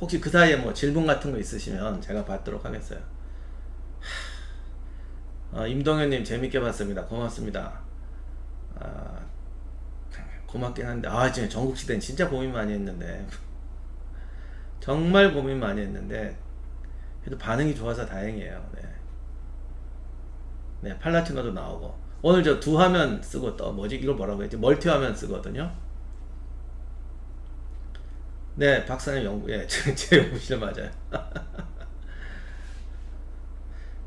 혹시 그 사이에 뭐 질문 같은 거 있으시면 제가 받도록 하겠어요. 임동현님 재밌게 봤습니다. 고맙습니다. 아, 고맙긴 한데, 지금 전국시대는 진짜 고민 많이 했는데, 정말 고민 많이 했는데, 그래도 반응이 좋아서 다행이에요. 네. 네, 팔라티노도 나오고. 오늘 저 두 화면 쓰고 또, 뭐지? 이걸 뭐라고 했지? 멀티 화면 쓰거든요. 네, 박사님 연구, 예, 제 연구실 맞아요.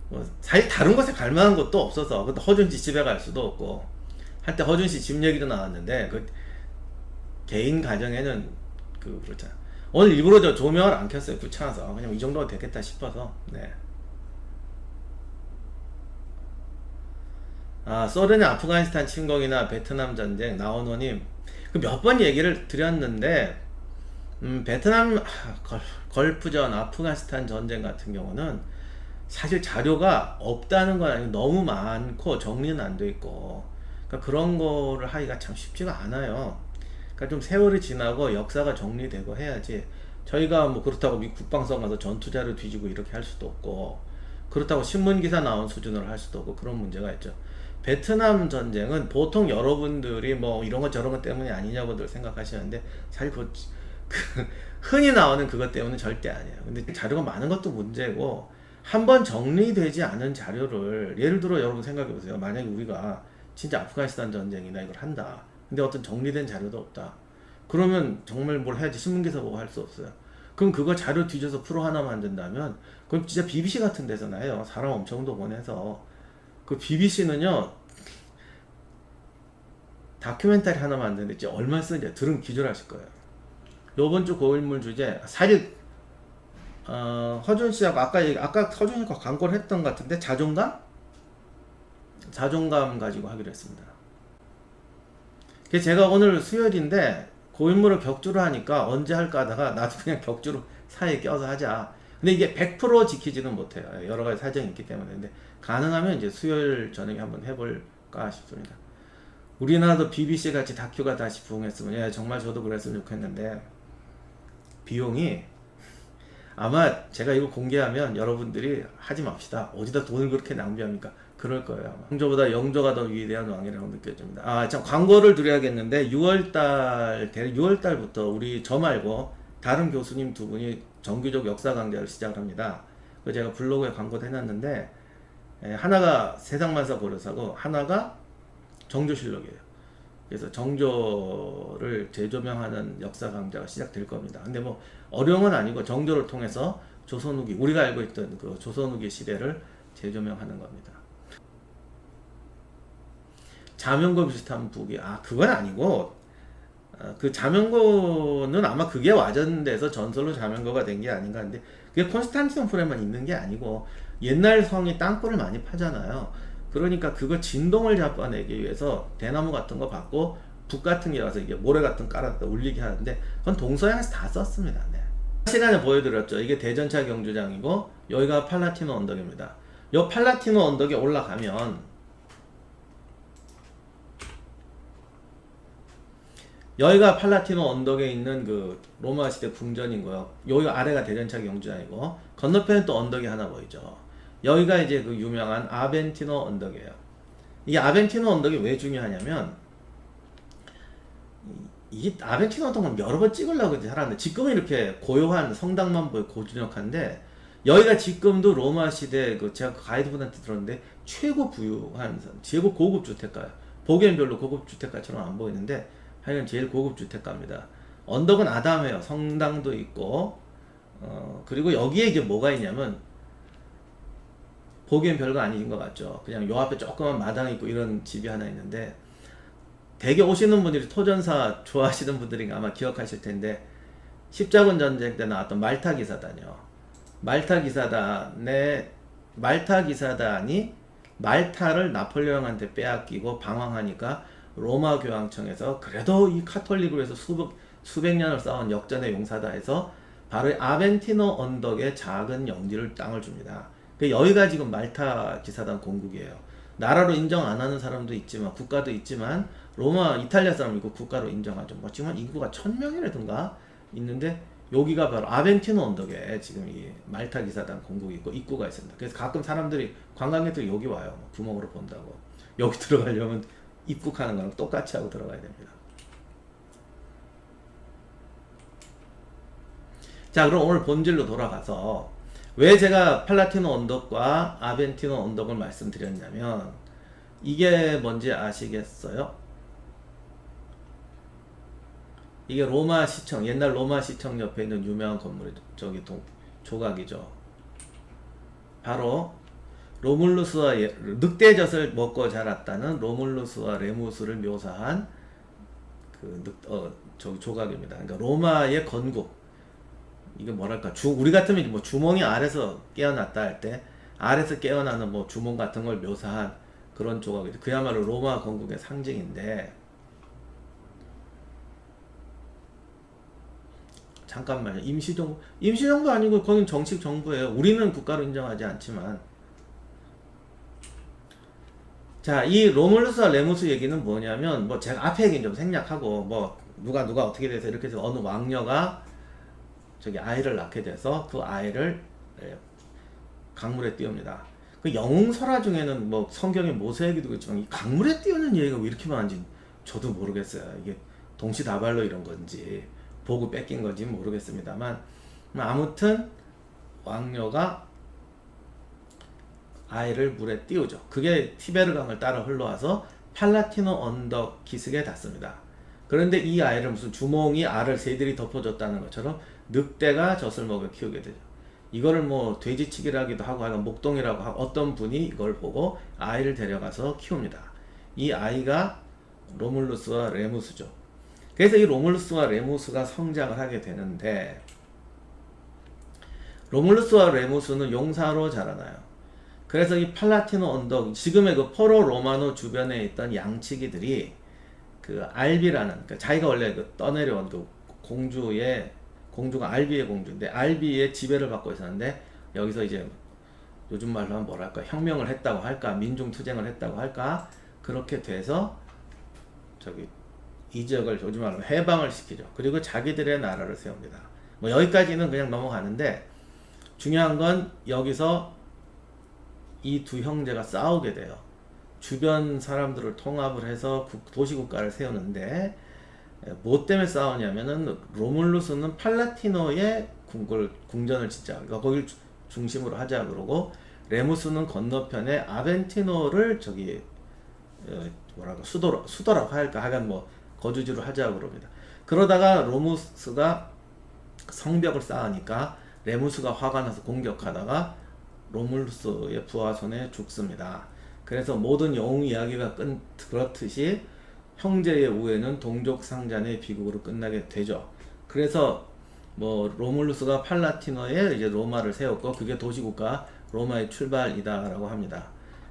뭐, 사실 다른 곳에 갈 만한 곳도 없어서, 근데 허준 씨 집에 갈 수도 없고, 한때 허준 씨 집 얘기도 나왔는데, 그 개인 가정에는 그렇잖아. 오늘 일부러 저 조명을 안 켰어요. 귀찮아서. 그냥 이 정도가 되겠다 싶어서. 네. 소련의 아프가니스탄 침공이나 베트남 전쟁, 나원호님, 그 몇 번 얘기를 드렸는데, 베트남, 걸프전, 아프가니스탄 전쟁 같은 경우는 사실 자료가 없다는 건 아니고 너무 많고 정리는 안 돼 있고, 그러니까 그런 거를 하기가 참 쉽지가 않아요. 그러니까 좀 세월이 지나고 역사가 정리되고 해야지. 저희가 뭐 그렇다고 미 국방성 가서 전투자료 뒤지고 이렇게 할 수도 없고, 그렇다고 신문 기사 나온 수준으로 할 수도 없고, 그런 문제가 있죠. 베트남 전쟁은 보통 여러분들이 뭐 이런 것 저런 것 때문이 아니냐고들 생각하시는데, 사실 그 흔히 나오는 그것 때문은 절대 아니에요. 근데 자료가 많은 것도 문제고, 한번 정리되지 않은 자료를, 예를 들어 여러분 생각해 보세요. 만약에 우리가 진짜 아프가니스탄 전쟁이나 이걸 한다. 근데 어떤 정리된 자료도 없다. 그러면 정말 뭘 해야지, 신문기사 보고 할 수 없어요. 그럼 그거 자료 뒤져서 프로 하나 만든다면, 그럼 진짜 BBC 같은 데서나 해요. 사람 엄청 더 보내서. 그 BBC는요, 다큐멘터리 하나 만드는데 진짜 얼마 쓰는지 들으면 기절하실 거예요. 요번 주 고인물 주제, 사실 허준 씨하고 아까 허준 씨가 광고를 했던 것 같은데, 자존감 가지고 하기로 했습니다. 그래서 제가 오늘 수요일인데 고인물을 격주로 하니까 언제 할까 하다가 나도 그냥 격주로 사이에 껴서 하자. 근데 이게 100% 지키지는 못해요. 여러 가지 사정이 있기 때문에. 근데 가능하면 이제 수요일 저녁에 한번 해볼까 싶습니다. 우리나라도 BBC 같이 다큐가 다시 부흥했으면, 예, 정말 저도 그랬으면 좋겠는데, 비용이 아마 제가 이거 공개하면 여러분들이 하지 맙시다. 어디다 돈을 그렇게 낭비합니까? 그럴 거예요. 아마. 영조보다 영조가 더 위대한 왕이라고 느껴집니다. 참 광고를 드려야겠는데, 6월달부터 저 말고 다른 교수님 두 분이 정규적 역사 강좌를 시작을 합니다. 그 제가 블로그에 광고도 해놨는데, 하나가 세상만사 고려사고 하나가 정조실록이에요. 그래서 정조를 재조명하는 역사 강좌가 시작될 겁니다. 근데 뭐 어려운 건 아니고, 정조를 통해서 조선 후기, 우리가 알고 있던 그 조선 후기 시대를 재조명하는 겁니다. 자명고 비슷한 북이, 그건 아니고, 그 자명고는 아마 그게 와전돼서 전설로 자명고가 된 게 아닌가 하는데, 그게 콘스탄티노플에만 있는 게 아니고, 옛날 성이 땅굴을 많이 파잖아요. 그러니까 그거 진동을 잡아내기 위해서 대나무 같은 거 받고 북 같은 게 와서 이게 모래 같은 거 깔아서 울리게 하는데, 그건 동서양에서 다 썼습니다. 네. 시간에 보여드렸죠. 이게 대전차 경주장이고, 여기가 팔라티노 언덕입니다. 요 팔라티노 언덕에 올라가면, 여기가 팔라티노 언덕에 있는 그 로마 시대 궁전인 거요. 여기 아래가 대전차 경주장이고, 건너편에 또 언덕이 하나 보이죠. 여기가 이제 그 유명한 아벤티노 언덕이에요. 이게 아벤티노 언덕이 왜 중요하냐면, 이 아벤티노 언덕은 여러 번 찍으려고 이제 하는데, 지금은 이렇게 고요한 성당만 보여 고즈넉한데, 여기가 지금도 로마 시대, 제가 가이드분한테 들었는데 최고 부유한, 최고 고급 주택가예요. 보기엔 별로 고급 주택가처럼 안 보이는데 하여간 제일 고급 주택가입니다. 언덕은 아담해요. 성당도 있고, 그리고 여기에 이제 뭐가 있냐면, 보기엔 별거 아닌 것 같죠. 그냥 요 앞에 조그만 마당 있고 이런 집이 하나 있는데, 대개 오시는 분들이 토전사 좋아하시는 분들이 아마 기억하실 텐데, 십자군 전쟁 때 나왔던 말타 기사단이요. 말타 기사단이 말타를 나폴레옹한테 빼앗기고 방황하니까 로마 교황청에서 그래도 이 카톨릭으로 해서 수백 년을 쌓은 역전의 용사다 해서 바로 아벤티노 언덕에 작은 영지를 땅을 줍니다. 여기가 지금 말타 기사단 공국이에요. 나라로 인정 안 하는 사람도 있지만, 국가도 있지만, 로마 이탈리아 사람 이거 국가로 인정하죠. 뭐 지금 인구가 1000명이라든가 있는데, 여기가 바로 아벤티노 언덕에 지금 이 말타 기사단 공국이 있고 입구가 있습니다. 그래서 가끔 사람들이 관광객들이 여기 와요. 뭐 구멍으로 본다고. 여기 들어가려면 입국하는 거랑 똑같이 하고 들어가야 됩니다. 자, 그럼 오늘 본질로 돌아가서 왜 제가 팔라티노 언덕과 아벤티노 언덕을 말씀드렸냐면 이게 뭔지 아시겠어요? 이게 로마 시청, 옛날 로마 시청 옆에 있는 유명한 건물이 저기 조각이죠. 바로 로물루스와 늑대젖을 먹고 자랐다는 로물루스와 레무스를 묘사한 저기 조각입니다. 그러니까 로마의 건국. 이게 뭐랄까, 우리 같으면 뭐 주몽이 알에서 깨어났다 할 때, 알에서 깨어나는 뭐 주몽 같은 걸 묘사한 그런 조각이죠. 그야말로 로마 건국의 상징인데, 잠깐만요. 임시정부 아니고 거긴 정식 정부예요. 우리는 국가로 인정하지 않지만. 자, 이 로물루스와 레무스 얘기는 뭐냐면, 뭐 제가 앞에 얘기는 좀 생략하고, 뭐 누가 어떻게 돼서 이렇게 해서 어느 왕녀가 저기 아이를 낳게 돼서 그 아이를 강물에 띄웁니다. 그 영웅설화 중에는 뭐 성경의 모세에게도 있지만 이 강물에 띄우는 얘기가 왜 이렇게 많은지 저도 모르겠어요. 이게 동시다발로 이런 건지 보고 뺏긴 건지 모르겠습니다만, 아무튼 왕녀가 아이를 물에 띄우죠. 그게 티베르 강을 따라 흘러와서 팔라티노 언덕 기슭에 닿습니다. 그런데 이 아이를 무슨 주몽이 알을 새들이 덮어줬다는 것처럼 늑대가 젖을 먹여 키우게 되죠. 이거를 뭐 돼지치기라기도 하고 하여간 목동이라고 하고, 어떤 분이 이걸 보고 아이를 데려가서 키웁니다. 이 아이가 로물루스와 레무스죠. 그래서 이 로물루스와 레무스가 성장을 하게 되는데, 로물루스와 레무스는 용사로 자라나요. 그래서 이 팔라티노 언덕, 지금의 그 포로 로마노 주변에 있던 양치기들이 그 알비라는, 그러니까 자기가 원래 그 떠내려온 그 공주가 알비의 공주인데, 알비의 지배를 받고 있었는데, 여기서 이제 요즘 말로 하면 뭐랄까, 혁명을 했다고 할까, 민중투쟁을 했다고 할까, 그렇게 돼서 저기 이 지역을 요즘 말로 해방을 시키죠. 그리고 자기들의 나라를 세웁니다. 뭐 여기까지는 그냥 넘어가는데, 중요한 건 여기서 이 두 형제가 싸우게 돼요. 주변 사람들을 통합을 해서 도시국가를 세우는데, 뭐 때문에 싸우냐면은 로물루스는 팔라티노의 궁전을 짓자, 그러니까 거길 중심으로 하자 그러고, 레무스는 건너편에 아벤티노를 저기 뭐랄까 수도라고 할까, 하여간 뭐 거주지로 하자 그럽니다. 그러다가 로무스가 성벽을 쌓으니까 레무스가 화가 나서 공격하다가 로물루스의 부하 손에 죽습니다. 그래서 모든 영웅 이야기가 그렇듯이 형제의 우애는 동족 상잔의 비극으로 끝나게 되죠. 그래서 뭐 로물루스가 팔라티노에 이제 로마를 세웠고, 그게 도시국가 로마의 출발이다라고 합니다.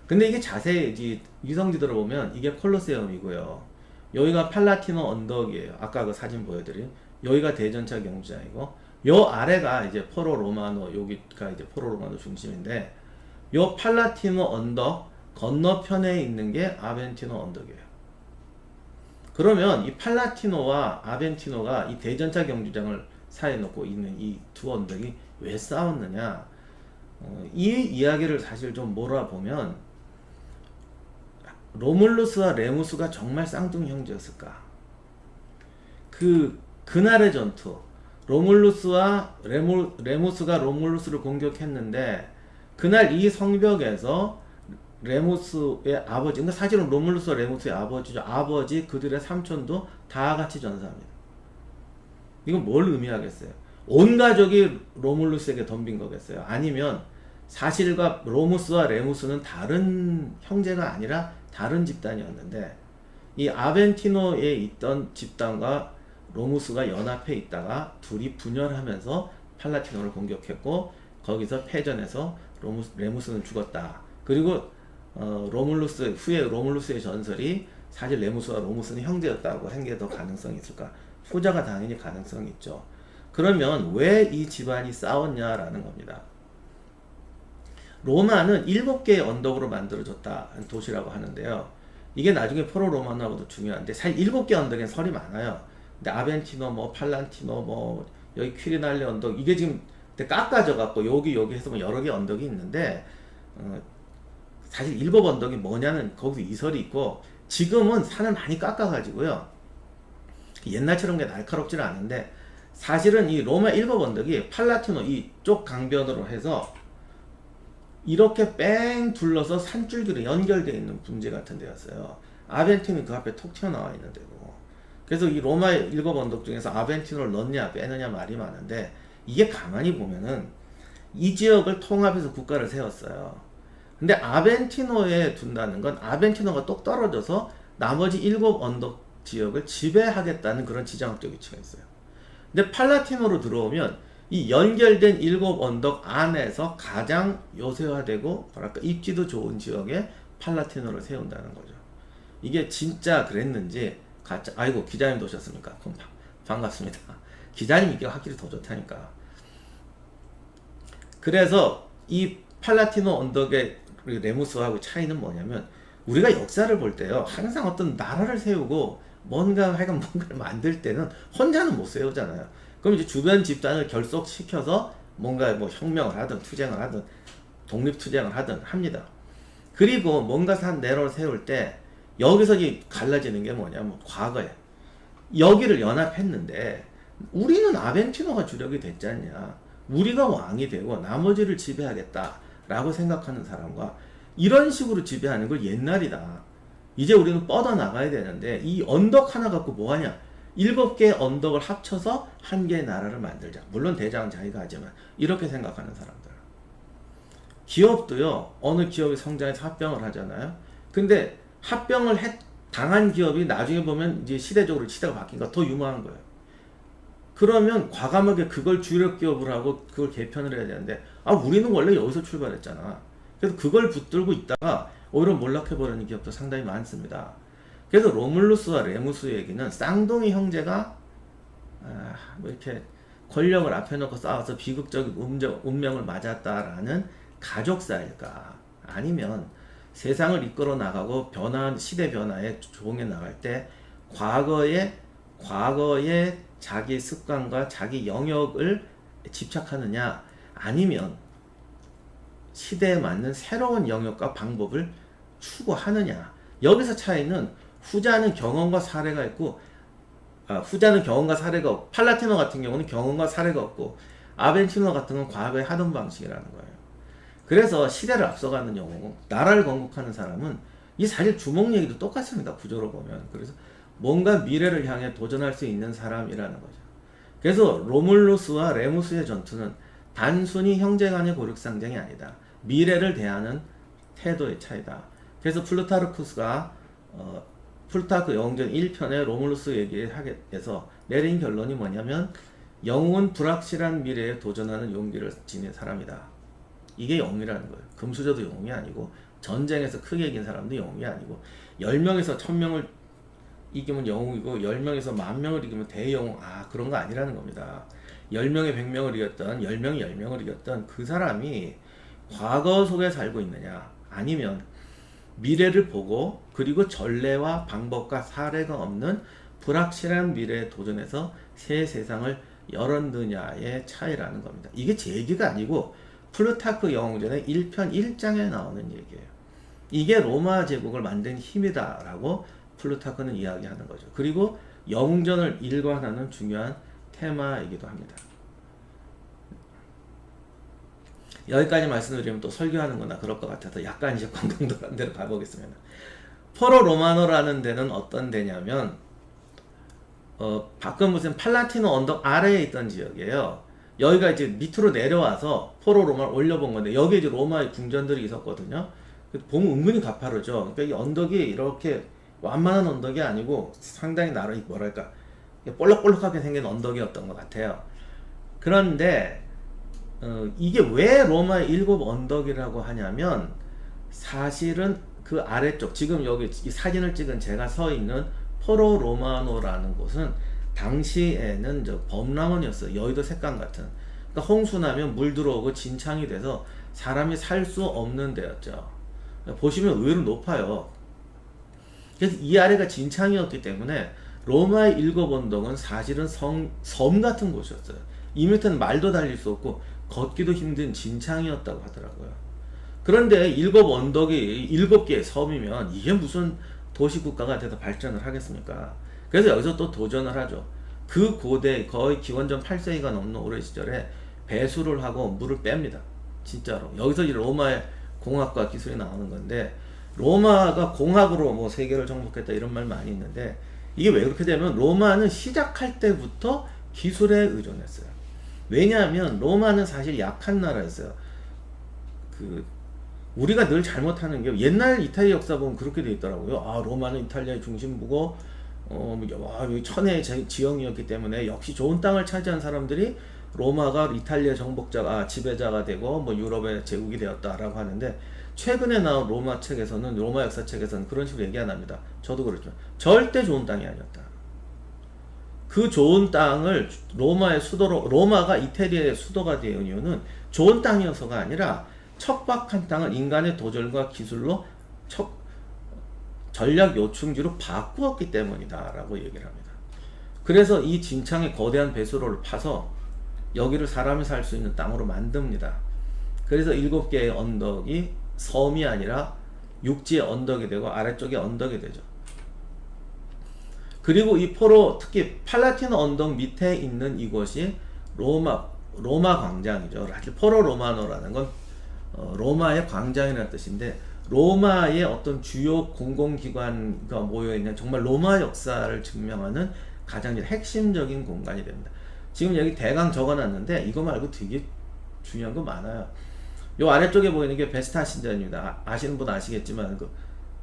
근데 이게 자세히 위성지도를 보면 이게 콜로세움이고요. 여기가 팔라티노 언덕이에요. 아까 그 사진 보여드린 여기가 대전차 경주장이고, 요 아래가 이제 포로 로마노, 여기가 이제 포로 로마노 중심인데, 요 팔라티노 언덕 건너편에 있는 게 아벤티노 언덕이에요. 그러면 이 팔라티노와 아벤티노가 이 대전차 경주장을 사이에 놓고 있는 이 두 언덕이 왜 싸웠느냐, 이 이야기를 사실 좀 몰아보면, 로물루스와 레무스가 정말 쌍둥이 형제였을까? 그날의 전투, 로물루스와 레무스가 로물루스를 공격했는데, 그날 이 성벽에서 레무스의 아버지, 그러니까 사실은 로물루스와 레무스의 아버지죠. 아버지, 그들의 삼촌도 다 같이 전사합니다. 이건 뭘 의미하겠어요? 온 가족이 로물루스에게 덤빈 거겠어요? 아니면 사실과 로무스와 레무스는 다른 형제가 아니라 다른 집단이었는데, 이 아벤티노에 있던 집단과 로무스가 연합해 있다가 둘이 분열하면서 팔라티노를 공격했고, 거기서 패전해서 레무스는 죽었다. 그리고 로물루스 후에 로물루스의 전설이 사실 레무스와 로무스는 형제였다고 한 게 더 가능성이 있을까? 후자가 당연히 가능성이 있죠. 그러면 왜 이 집안이 싸웠냐라는 겁니다. 로마는 7개의 언덕으로 만들어졌다는 도시라고 하는데요. 이게 나중에 포로 로마노하고도 중요한데, 사실 7개 언덕엔 설이 많아요. 근데 아벤티노, 뭐 팔란티노, 뭐 여기 퀴리날리 언덕 이게 지금 깎아져 갖고 여기 해서 뭐 여러 개 언덕이 있는데 사실 일곱 언덕이 뭐냐는 거기서 이설이 있고 지금은 산을 많이 깎아가지고요 옛날처럼 게 날카롭지는 않은데 사실은 이 로마 일곱 언덕이 팔라티노 이쪽 강변으로 해서 이렇게 뺑 둘러서 산줄기로 연결되어 있는 분지 같은 데였어요. 아벤틴이 그 앞에 톡 튀어나와 있는 데고. 그래서 이 로마 일곱 언덕 중에서 아벤티노를 넣냐 빼느냐 말이 많은데 이게 가만히 보면은 이 지역을 통합해서 국가를 세웠어요. 근데 아벤티노에 둔다는 건 아벤티노가 똑 떨어져서 나머지 일곱 언덕 지역을 지배하겠다는 그런 지정학적 위치가 있어요. 근데 팔라티노로 들어오면 이 연결된 일곱 언덕 안에서 가장 요새화되고 뭐랄까 입지도 좋은 지역에 팔라티노를 세운다는 거죠. 이게 진짜 그랬는지 가짜. 아이고 기자님도 오셨습니까? 반갑습니다. 기자님 이게 확실히 더 좋다니까. 그래서 이 팔라티노 언덕의 레무스하고 차이는 뭐냐면 우리가 역사를 볼 때요 항상 어떤 나라를 세우고 뭔가를 만들 때는 혼자는 못 세우잖아요. 그럼 이제 주변 집단을 결속시켜서 뭔가 뭐 혁명을 하든 투쟁을 하든 독립투쟁을 하든 합니다. 그리고 뭔가 산 내로를 세울 때 여기서 갈라지는 게 뭐냐면 과거에 여기를 연합했는데 우리는 아벤티노가 주력이 됐지 않냐, 우리가 왕이 되고 나머지를 지배하겠다라고 생각하는 사람과 이런 식으로 지배하는 걸 옛날이다. 이제 우리는 뻗어나가야 되는데 이 언덕 하나 갖고 뭐하냐, 7개의 언덕을 합쳐서 한 개의 나라를 만들자. 물론 대장은 자기가 하지만 이렇게 생각하는 사람들. 기업도요 어느 기업이 성장해서 합병을 하잖아요. 근데 합병을 당한 기업이 나중에 보면 이제 시대적으로 시대가 바뀌니까 더 유망한 거예요. 그러면 과감하게 그걸 주력 기업을 하고 그걸 개편을 해야 되는데 우리는 원래 여기서 출발했잖아. 그래서 그걸 붙들고 있다가 오히려 몰락해버리는 기업도 상당히 많습니다. 그래서 로물루스와 레무스 얘기는 쌍둥이 형제가 뭐 이렇게 권력을 앞에 놓고 싸워서 비극적인 운명을 맞았다라는 가족사일까, 아니면 세상을 이끌어 나가고 시대 변화에 조응해 나갈 때 과거의 자기 습관과 자기 영역을 집착하느냐, 아니면 시대에 맞는 새로운 영역과 방법을 추구하느냐. 여기서 차이는 후자는 경험과 사례가 있고 후자는 경험과 사례가 없고, 팔라티노 같은 경우는 경험과 사례가 없고, 아벤티노 같은 건 과거에 하던 방식이라는 거예요. 그래서 시대를 앞서가는 영웅, 나라를 건국하는 사람은 이 사실 주먹 얘기도 똑같습니다. 구조로 보면. 그래서 뭔가 미래를 향해 도전할 수 있는 사람이라는 거죠. 그래서 로물루스와 레무스의 전투는 단순히 형제 간의 고륙상쟁이 아니다. 미래를 대하는 태도의 차이다. 그래서 플루타르쿠스가 플루타르크 영웅전 1편에 로물루스 얘기해서 내린 결론이 뭐냐면 영웅은 불확실한 미래에 도전하는 용기를 지닌 사람이다. 이게 영웅이라는 거예요. 금수저도 영웅이 아니고, 전쟁에서 크게 이긴 사람도 영웅이 아니고, 10명에서 1000명을 이기면 영웅이고 10명에서 10,000명을 이기면 대영웅, 그런 거 아니라는 겁니다. 10명에 100명을 이겼던, 10명이 10명을 이겼던 그 사람이 과거 속에 살고 있느냐, 아니면 미래를 보고 그리고 전례와 방법과 사례가 없는 불확실한 미래에 도전해서 새 세상을 열었느냐의 차이라는 겁니다. 이게 제 얘기가 아니고 플루타크 영웅전의 1편 1장에 나오는 얘기예요. 이게 로마 제국을 만든 힘이다 라고 플루타크는 이야기하는 거죠. 그리고 영웅전을 일관하는 중요한 테마이기도 합니다. 여기까지 말씀드리면 또 설교하는 거나 그럴 것 같아서 약간 이제 건강도한 데로 가보겠습니다. 포로 로마노라는 데는 어떤 데냐면 가끔 보시면 팔라티노 언덕 아래에 있던 지역이에요. 여기가 이제 밑으로 내려와서 포로 로마를 올려본 건데, 여기에 이제 로마의 궁전들이 있었거든요. 보면 은근히 가파르죠. 그러니까 이 언덕이 이렇게 완만한 언덕이 아니고 상당히 나름이 뭐랄까 볼록볼록하게 생긴 언덕이었던 것 같아요. 그런데 이게 왜 로마의 7 언덕이라고 하냐면, 사실은 그 아래쪽, 지금 여기 이 사진을 찍은 제가 서 있는 포로 로마노라는 곳은 당시에는 범람원이었어요. 여의도 색강 같은. 그러니까 홍수 나면 물 들어오고 진창이 돼서 사람이 살 수 없는 데였죠. 보시면 의외로 높아요. 그래서 이 아래가 진창이었기 때문에 로마의 7 언덕은 사실은 섬 같은 곳이었어요. 2m는 말도 달릴 수 없고 걷기도 힘든 진창이었다고 하더라고요. 그런데 일곱 언덕이 일곱 개의 섬이면 이게 무슨 도시국가가 돼서 발전을 하겠습니까? 그래서 여기서 또 도전을 하죠. 그 고대 거의 기원전 8세기가 넘는 오래 시절에 배수를 하고 물을 뺍니다. 진짜로. 여기서 이 로마의 공학과 기술이 나오는 건데, 로마가 공학으로 뭐 세계를 정복했다 이런 말 많이 있는데, 이게 왜 그렇게 되면 로마는 시작할 때부터 기술에 의존했어요. 왜냐하면 로마는 사실 약한 나라였어요. 그 우리가 늘 잘못하는 게, 옛날 이탈리아 역사 보면 그렇게 돼 있더라고요. 아, 로마는 이탈리아의 중심부고 여기 천혜의 지형이었기 때문에 역시 좋은 땅을 차지한 사람들이 로마가 이탈리아 정복자가 지배자가 되고 뭐 유럽의 제국이 되었다라고 하는데, 최근에 나온 로마 책에서는, 로마 역사 책에서는 그런 식으로 얘기 안 합니다. 저도 그렇지만 절대 좋은 땅이 아니었다. 그 좋은 땅을 로마의 수도로, 로마가 이태리의 수도가 된 이유는 좋은 땅이어서가 아니라 척박한 땅을 인간의 도전과 기술로 전략 요충지로 바꾸었기 때문이다 라고 얘기를 합니다. 그래서 이 진창의 거대한 배수로를 파서 여기를 사람이 살 수 있는 땅으로 만듭니다. 그래서 7개의 언덕이 섬이 아니라 육지의 언덕이 되고 아래쪽에 언덕이 되죠. 그리고 이 포로, 특히 팔라티노 언덕 밑에 있는 이곳이 로마 광장이죠. 사실 포로 로마노라는 건 로마의 광장이라는 뜻인데, 로마의 어떤 주요 공공기관과 모여있는 정말 로마 역사를 증명하는 가장 핵심적인 공간이 됩니다. 지금 여기 대강 적어놨는데 이거 말고 되게 중요한 거 많아요. 요 아래쪽에 보이는 게 베스타 신전입니다. 아시는 분 아시겠지만 그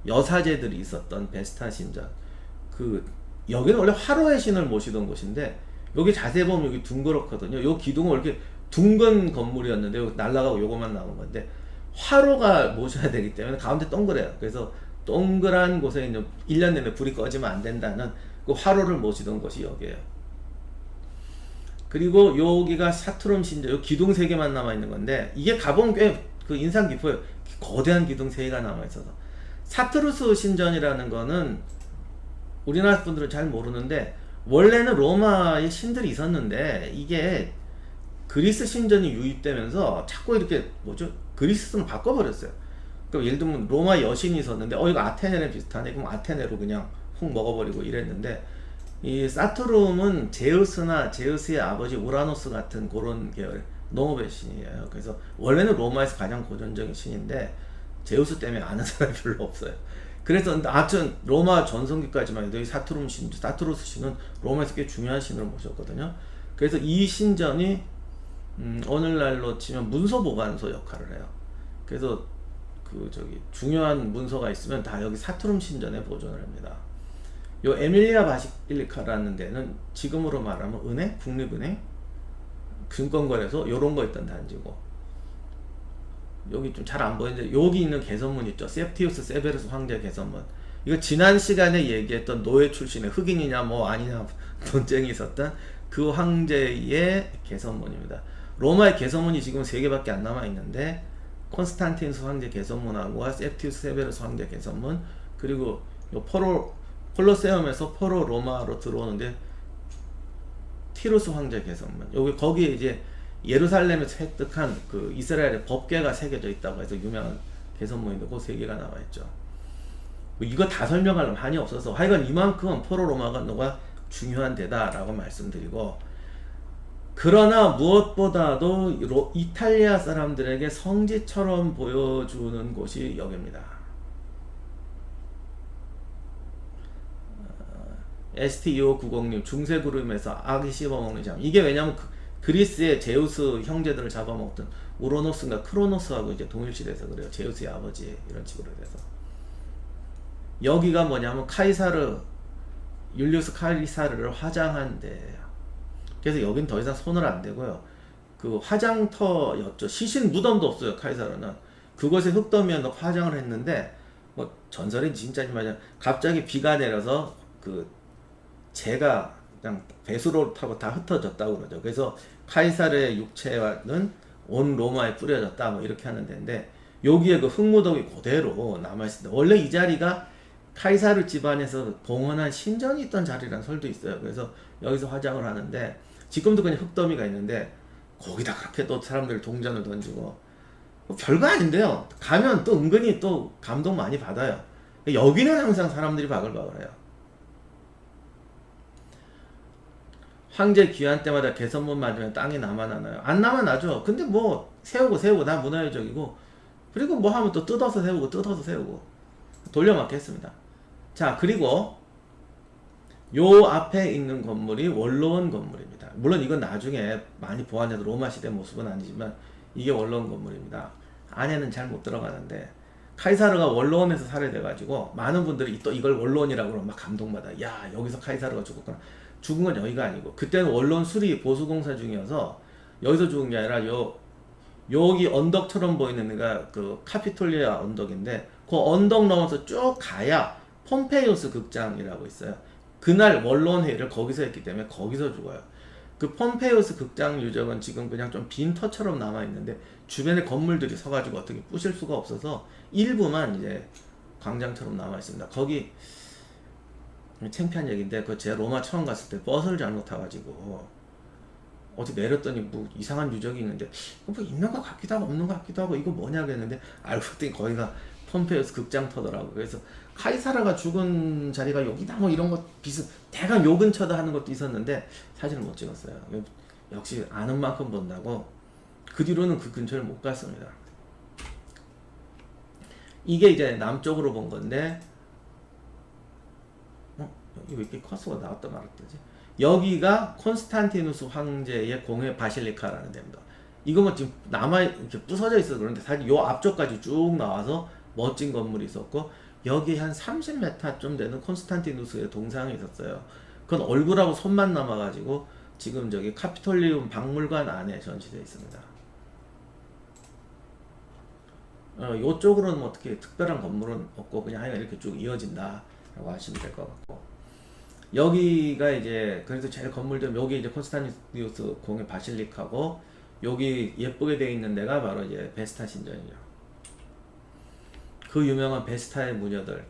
여사제들이 있었던 베스타 신전. 여기는 원래 화로의 신을 모시던 곳인데, 여기 자세히 보면 여기 둥그렇거든요. 요 기둥은 이렇게 둥근 건물이었는데 여기 날라가고 요거만 나온 건데, 화로가 모셔야 되기 때문에 가운데 동그래요. 그래서 동그란 곳에 이제 1년 내내 불이 꺼지면 안 된다는 그 화로를 모시던 곳이 여기에요. 그리고 여기가 사투름 신전, 요 기둥 3개만 남아있는 건데, 이게 가보면 꽤 그 인상 깊어요. 거대한 기둥 3개가 남아있어서. 사투르스 신전이라는 거는 우리나라 분들은 잘 모르는데, 원래는 로마의 신들이 있었는데 이게 그리스 신전이 유입되면서 자꾸 이렇게 그리스는 바꿔버렸어요. 그러니까 예를 들면 로마 여신이 있었는데 이거 아테네랑 비슷하네, 그럼 아테네로 그냥 훅 먹어버리고 이랬는데, 이 사투름은 제우스나 제우스의 아버지 우라노스 같은 그런 계열 농업의 신이에요. 그래서 원래는 로마에서 가장 고전적인 신인데 제우스 때문에 아는 사람이 별로 없어요. 그래서 하여튼 로마 전성기까지만 해도 이 사투르스 신은 로마에서 꽤 중요한 신으로 모셨거든요. 그래서 이 신전이 오늘날로 치면 문서 보관소 역할을 해요. 그래서 중요한 문서가 있으면 다 여기 사투름 신전에 보존을 합니다. 요 에밀리아 바실리카라는 데는 지금으로 말하면 은행, 국립은행, 증권거래소 요런 거 있던 단지고, 여기 좀 잘 안 보이는데 여기 있는 개선문 있죠. 세프티우스 세베르스 황제 개선문. 이거 지난 시간에 얘기했던 노예 출신의 흑인이냐 뭐 아니냐 논쟁이 있었던 그 황제의 개선문입니다. 로마의 개선문이 지금 3개밖에 안 남아 있는데, 콘스탄티누스 황제 개선문하고 세프티우스 세베르스 황제 개선문, 그리고 요 콜로세움에서 포로 로마로 들어오는데 티루스 황제 개선문, 거기에 이제 예루살렘에서 획득한 그 이스라엘의 법궤가 새겨져 있다고 해서 유명한 개선문인데 그 3개가 나와있죠. 이거 다 설명하려면 한이 없어서 하여간 이만큼 포로 로마가 중요한 데다 라고 말씀드리고, 그러나 무엇보다도 이탈리아 사람들에게 성지처럼 보여주는 곳이 여기입니다. ST2590님, 중세그룹에서 아기 씹어먹는 장. 이게 왜냐면 그리스의 제우스 형제들을 잡아먹던 우로노스인가 크로노스하고 이제 동일시돼서 그래요. 제우스의 아버지 이런 식으로 돼서. 여기가 뭐냐면 율리우스 카이사르를 화장한 데예요. 그래서 여긴 더 이상 손을 안 대고요. 그 화장터였죠. 시신 무덤도 없어요. 카이사르는 그곳에 흙더미에 넣고 화장을 했는데, 뭐 전설인 진짜지만 갑자기 비가 내려서 재가 그냥 배수로 타고 다 흩어졌다고 그러죠. 그래서 카이사르의 육체는 온 로마에 뿌려졌다 뭐 이렇게 하는 데인데, 여기에 그 흙무덤이 그대로 남아있습니다. 원래 이 자리가 카이사르 집안에서 봉헌한 신전이 있던 자리라는 설도 있어요. 그래서 여기서 화장을 하는데 지금도 그냥 흙더미가 있는데 거기다 그렇게 또 사람들 동전을 던지고 뭐 별거 아닌데요. 가면 또 은근히 또 감동 많이 받아요. 여기는 항상 사람들이 바글바글해요. 황제 귀환 때마다 개선문 맞으면 땅이 남아나나요? 안 남아나죠. 근데 뭐 세우고 다 문화유적이고 그리고 뭐 하면 또 뜯어서 세우고 돌려막기 했습니다. 자, 그리고 요 앞에 있는 건물이 원로원 건물입니다. 물론 이건 나중에 많이 보완해도 로마 시대 모습은 아니지만 이게 원로원 건물입니다. 안에는 잘 못 들어가는데 카이사르가 원로원에서 살해돼가지고 많은 분들이 또 이걸 원로원이라고 그러면 막 감동받아. 야, 여기서 카이사르가 죽었구나. 죽은 건 여기가 아니고 그때는 원로원 수리 보수공사 중이어서 여기서 죽은 게 아니라 여기 언덕처럼 보이는 데가 그 카피톨리아 언덕인데 그 언덕 넘어서 쭉 가야 폼페이오스 극장이라고 있어요. 그날 원로원 회의를 거기서 했기 때문에 거기서 죽어요. 그 폼페이오스 극장 유적은 지금 그냥 좀 빈 터처럼 남아 있는데 주변에 건물들이 서가지고 어떻게 부실 수가 없어서 일부만 이제 광장처럼 남아 있습니다. 거기 창피한 얘기인데 그 제가 로마 처음 갔을 때 버스를 잘못 타가지고 어디 내렸더니 뭐 이상한 유적이 있는데 뭐 있는 것 같기도 하고 없는 것 같기도 하고 이거 뭐냐 그랬는데 알고 봤더니 거기가 폼페이오스 극장터더라고. 그래서 카이사르가 죽은 자리가 여기다 뭐 이런 것 대강 요 근처다 하는 것도 있었는데 사진을 못 찍었어요. 역시 아는 만큼 본다고 그 뒤로는 그 근처를 못 갔습니다. 이게 이제 남쪽으로 본 건데 이거 왜 이렇게 커서가 나왔다 말았다지? 여기가 콘스탄티누스 황제의 공회 바실리카라는 데입니다. 이거 뭐 지금 남아 이렇게 부서져 있어서 그런데 사실 요 앞쪽까지 쭉 나와서 멋진 건물이 있었고 여기 한 30m 좀 되는 콘스탄티누스의 동상이 있었어요. 그건 얼굴하고 손만 남아가지고 지금 저기 카피톨리움 박물관 안에 전시되어 있습니다. 요쪽으로는 뭐 어떻게 특별한 건물은 없고 그냥 하여간 이렇게 쭉 이어진다 라고 하시면 될 것 같고 여기가 이제 그래서 제일 건물들 여기 이제 콘스탄티누스 공의 바실리카고 여기 예쁘게 되어 있는 데가 바로 이제 베스타 신전이죠. 그 유명한 베스타의 무녀들.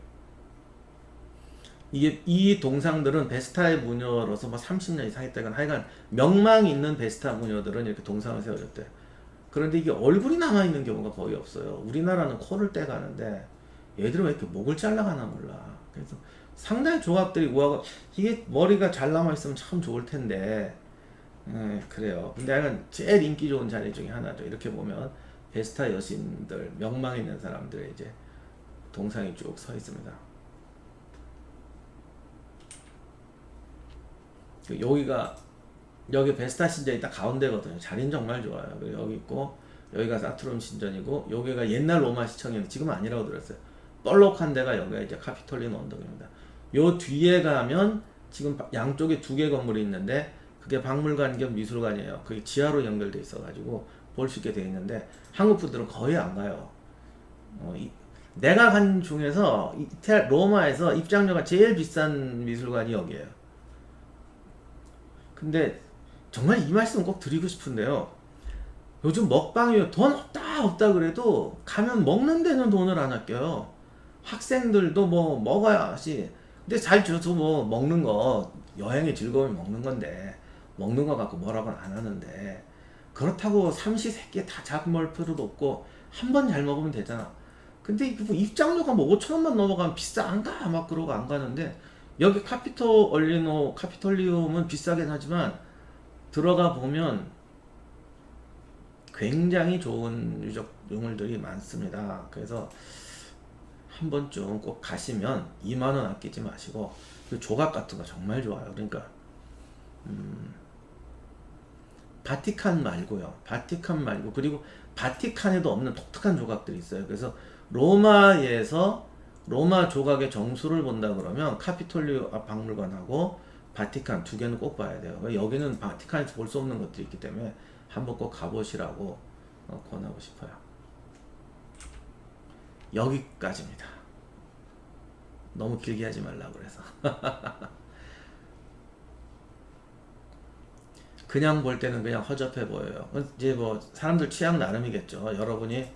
이 동상들은 베스타의 무녀로서 뭐 30년 이상 했다간 하여간 명망 있는 베스타 무녀들은 이렇게 동상을 세워줬대. 그런데 이게 얼굴이 남아있는 경우가 거의 없어요. 우리나라는 코를 떼가는데 얘들은 왜 이렇게 목을 잘라가나 몰라. 그래서 상당히 조각들이 우아가 이게 머리가 잘 남아있으면 참 좋을 텐데 그래요. 근데 약간 제일 인기 좋은 자리 중에 하나죠. 이렇게 보면 베스타 여신들 명망 있는 사람들의 이제 동상이 쭉 서 있습니다. 여기 베스타 신전이 딱 가운데거든요. 자리는 정말 좋아요. 여기 있고 여기가 사투름 신전이고 여기가 옛날 로마 시청이었는데 지금은 아니라고 들었어요. 뻘록한 데가 여기가 이제 카피톨리온 언덕입니다. 요 뒤에 가면 지금 양쪽에 두 개 건물이 있는데 그게 박물관 겸 미술관이에요. 그게 지하로 연결돼 있어가지고 볼 수 있게 돼 있는데 한국 분들은 거의 안 가요. 내가 간 중에서 로마에서 입장료가 제일 비싼 미술관이 여기에요. 근데 정말 이 말씀 꼭 드리고 싶은데요. 요즘 먹방이 돈 없다 그래도 가면 먹는 데는 돈을 안 아껴요. 학생들도 뭐 먹어야지. 근데 잘 줘도 뭐 먹는 거 여행의 즐거움이 먹는 건데 먹는 거 갖고 뭐라고는 안 하는데 그렇다고 삼시세끼 다 잡을 필요도 없고 한 번 잘 먹으면 되잖아. 근데 뭐 입장료가 뭐 5,000원만 넘어가면 비싸 안 가? 막 그러고 안 가는데 여기 카피톨리움은 비싸긴 하지만 들어가 보면 굉장히 좋은 유적 유물들이 많습니다. 그래서 한 번쯤 꼭 가시면 2만원 아끼지 마시고 그 조각 같은 거 정말 좋아요. 그러니까 바티칸 말고요. 바티칸 말고 그리고 바티칸에도 없는 독특한 조각들이 있어요. 그래서 로마에서 로마 조각의 정수를 본다 그러면 카피톨리오 박물관하고 바티칸 두 개는 꼭 봐야 돼요. 여기는 바티칸에서 볼 수 없는 것들이 있기 때문에 한번 꼭 가보시라고 권하고 싶어요. 여기까지입니다. 너무 길게 하지 말라고 그래서. 그냥 볼 때는 그냥 허접해 보여요. 이제 뭐 사람들 취향 나름이겠죠. 여러분이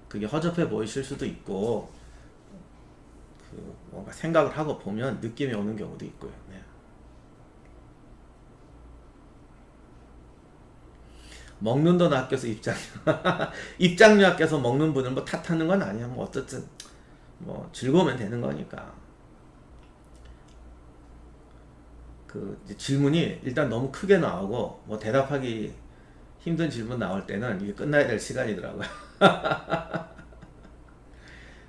그게 허접해 보이실 수도 있고 뭔가 생각을 하고 보면 느낌이 오는 경우도 있고요. 네. 먹는 돈 아껴서 입장료. 입장료 아껴서 먹는 분을 뭐 탓하는 건 아니야. 뭐 어쨌든 뭐 즐거우면 되는 거니까. 그 이제 질문이 일단 너무 크게 나오고 뭐 대답하기 힘든 질문 나올 때는 이게 끝나야 될 시간이더라고요.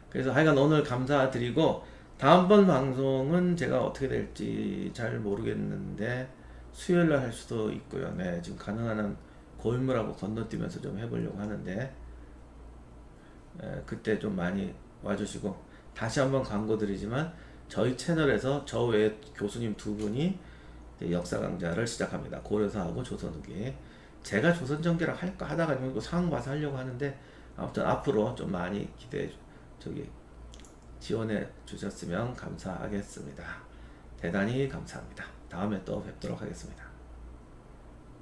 그래서 하여간 오늘 감사드리고 다음번 방송은 제가 어떻게 될지 잘 모르겠는데 수요일날 할 수도 있고요. 네, 지금 가능한 한 고인물하고 건너뛰면서 좀 해보려고 하는데 그때 좀 많이 와주시고 다시 한번 광고 드리지만 저희 채널에서 저 외에 교수님 두 분이 이제 역사 강좌를 시작합니다. 고려사하고 조선 후기. 제가 조선 전기랑 할까 하다가 이거 상황 봐서 하려고 하는데 아무튼 앞으로 좀 많이 지원해 주셨으면 감사하겠습니다. 대단히 감사합니다. 다음에 또 뵙도록 하겠습니다.